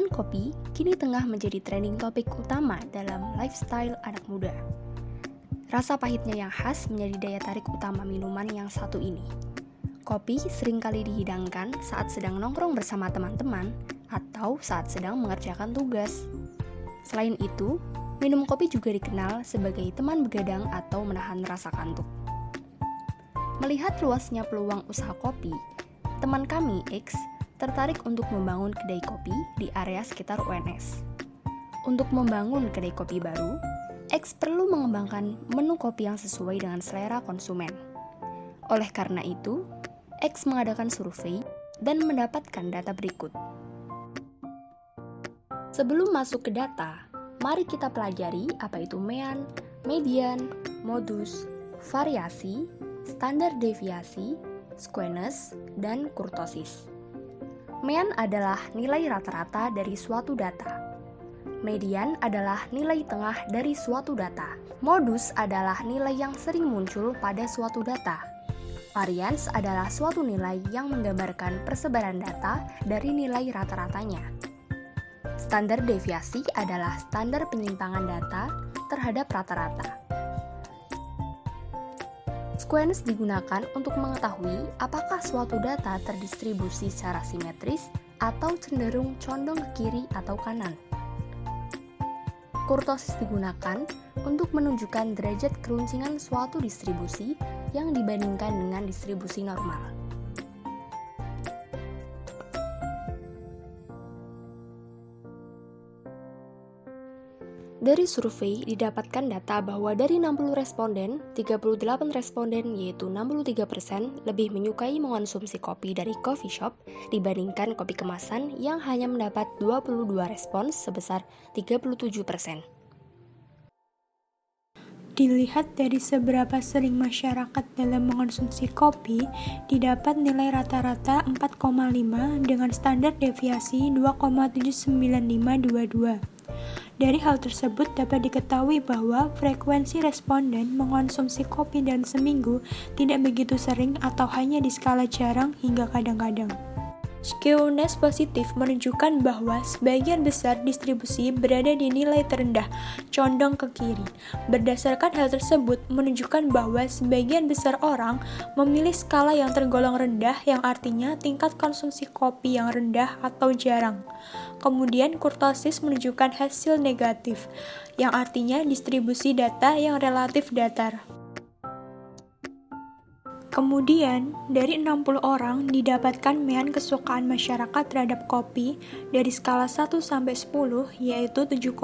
Minuman kopi kini tengah menjadi trending topik utama dalam lifestyle anak muda. Rasa pahitnya yang khas menjadi daya tarik utama minuman yang satu ini. Kopi seringkali dihidangkan saat sedang nongkrong bersama teman-teman atau saat sedang mengerjakan tugas. Selain itu, minum kopi juga dikenal sebagai teman begadang atau menahan rasa kantuk. Melihat luasnya peluang usaha kopi, teman kami, X, tertarik untuk membangun kedai kopi di area sekitar UNS. Untuk membangun kedai kopi baru, X perlu mengembangkan menu kopi yang sesuai dengan selera konsumen. Oleh karena itu, X mengadakan survei dan mendapatkan data berikut. Sebelum masuk ke data, mari kita pelajari apa itu mean, median, modus, variasi, standar deviasi, skewness, dan kurtosis. Mean adalah nilai rata-rata dari suatu data. Median adalah nilai tengah dari suatu data. Modus adalah nilai yang sering muncul pada suatu data. Varians adalah suatu nilai yang menggambarkan persebaran data dari nilai rata-ratanya. Standar deviasi adalah standar penyimpangan data terhadap rata-rata. Skewness digunakan untuk mengetahui apakah suatu data terdistribusi secara simetris atau cenderung condong ke kiri atau kanan. Kurtosis digunakan untuk menunjukkan derajat keruncingan suatu distribusi yang dibandingkan dengan distribusi normal. Dari survei didapatkan data bahwa dari 60 responden, 38 responden yaitu 63% lebih menyukai mengonsumsi kopi dari coffee shop dibandingkan kopi kemasan yang hanya mendapat 22 respons sebesar 37%. Dilihat dari seberapa sering masyarakat dalam mengonsumsi kopi, didapat nilai rata-rata 4,5 dengan standar deviasi 2,79522. Dari hal tersebut dapat diketahui bahwa frekuensi responden mengonsumsi kopi dalam seminggu tidak begitu sering atau hanya di skala jarang hingga kadang-kadang. Skewness positif menunjukkan bahwa sebagian besar distribusi berada di nilai terendah, condong ke kiri. Berdasarkan hal tersebut menunjukkan bahwa sebagian besar orang memilih skala yang tergolong rendah yang artinya tingkat konsumsi kopi yang rendah atau jarang. Kemudian kurtosis menunjukkan hasil negatif, yang artinya distribusi data yang relatif datar. Kemudian, dari 60 orang didapatkan mean kesukaan masyarakat terhadap kopi dari skala 1 sampai 10 yaitu 7,8.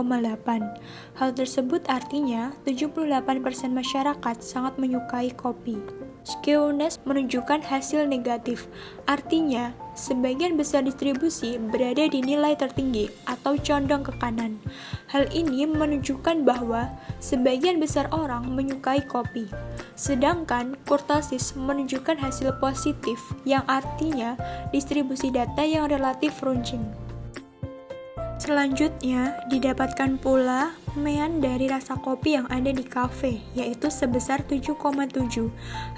Hal tersebut artinya 78% masyarakat sangat menyukai kopi. Skewness menunjukkan hasil negatif, artinya sebagian besar distribusi berada di nilai tertinggi atau condong ke kanan. Hal ini menunjukkan bahwa sebagian besar orang menyukai kopi. Sedangkan kurtosis menunjukkan hasil positif yang artinya distribusi data yang relatif runcing. Selanjutnya, didapatkan pula mean dari rasa kopi yang ada di kafe, yaitu sebesar 7,7.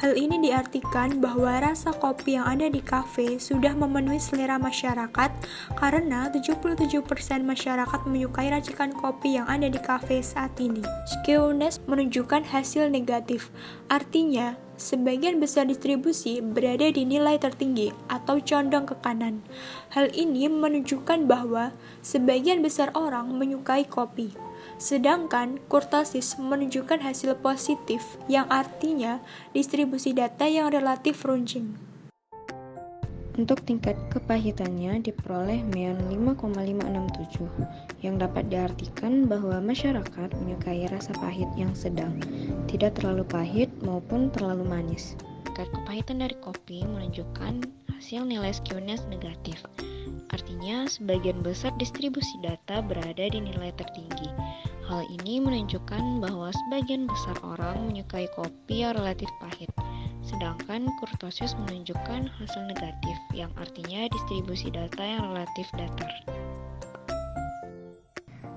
Hal ini diartikan bahwa rasa kopi yang ada di kafe sudah memenuhi selera masyarakat karena 77% masyarakat menyukai racikan kopi yang ada di kafe saat ini. Skewness menunjukkan hasil negatif, artinya sebagian besar distribusi berada di nilai tertinggi atau condong ke kanan. Hal ini menunjukkan bahwa sebagian besar orang menyukai kopi. Sedangkan kurtosis menunjukkan hasil positif yang artinya distribusi data yang relatif runcing. Untuk tingkat kepahitannya diperoleh mean 5,567, yang dapat diartikan bahwa masyarakat menyukai rasa pahit yang sedang, tidak terlalu pahit maupun terlalu manis. Tingkat kepahitan dari kopi menunjukkan hasil nilai skewness negatif, artinya sebagian besar distribusi data berada di nilai tertinggi. Hal ini menunjukkan bahwa sebagian besar orang menyukai kopi yang relatif pahit. Sedangkan kurtosis menunjukkan hasil negatif, yang artinya distribusi data yang relatif datar.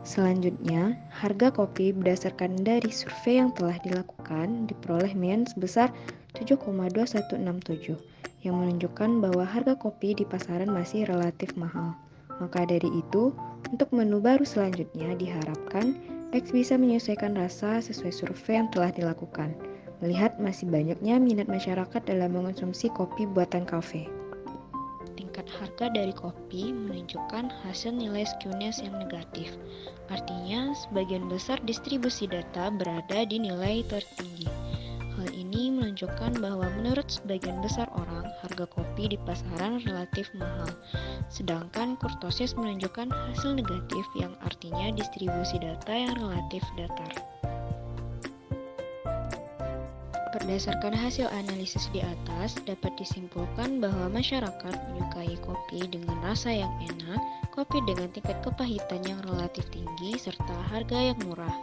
Selanjutnya, harga kopi berdasarkan dari survei yang telah dilakukan diperoleh mean sebesar 7,2167, yang menunjukkan bahwa harga kopi di pasaran masih relatif mahal. Maka dari itu, Untuk menu baru selanjutnya diharapkan X bisa menyesuaikan rasa sesuai survei yang telah dilakukan, melihat masih banyaknya minat masyarakat dalam mengonsumsi kopi buatan kafe. Tingkat harga dari kopi menunjukkan hasil nilai skewness yang negatif. Artinya, sebagian besar distribusi data berada di nilai tertinggi. Hal ini menunjukkan bahwa menurut sebagian besar orang, harga kopi di pasaran relatif mahal. Sedangkan kurtosis menunjukkan hasil negatif yang artinya distribusi data yang relatif datar. Berdasarkan hasil analisis di atas, dapat disimpulkan bahwa masyarakat menyukai kopi dengan rasa yang enak, kopi dengan tingkat kepahitan yang relatif tinggi, serta harga yang murah.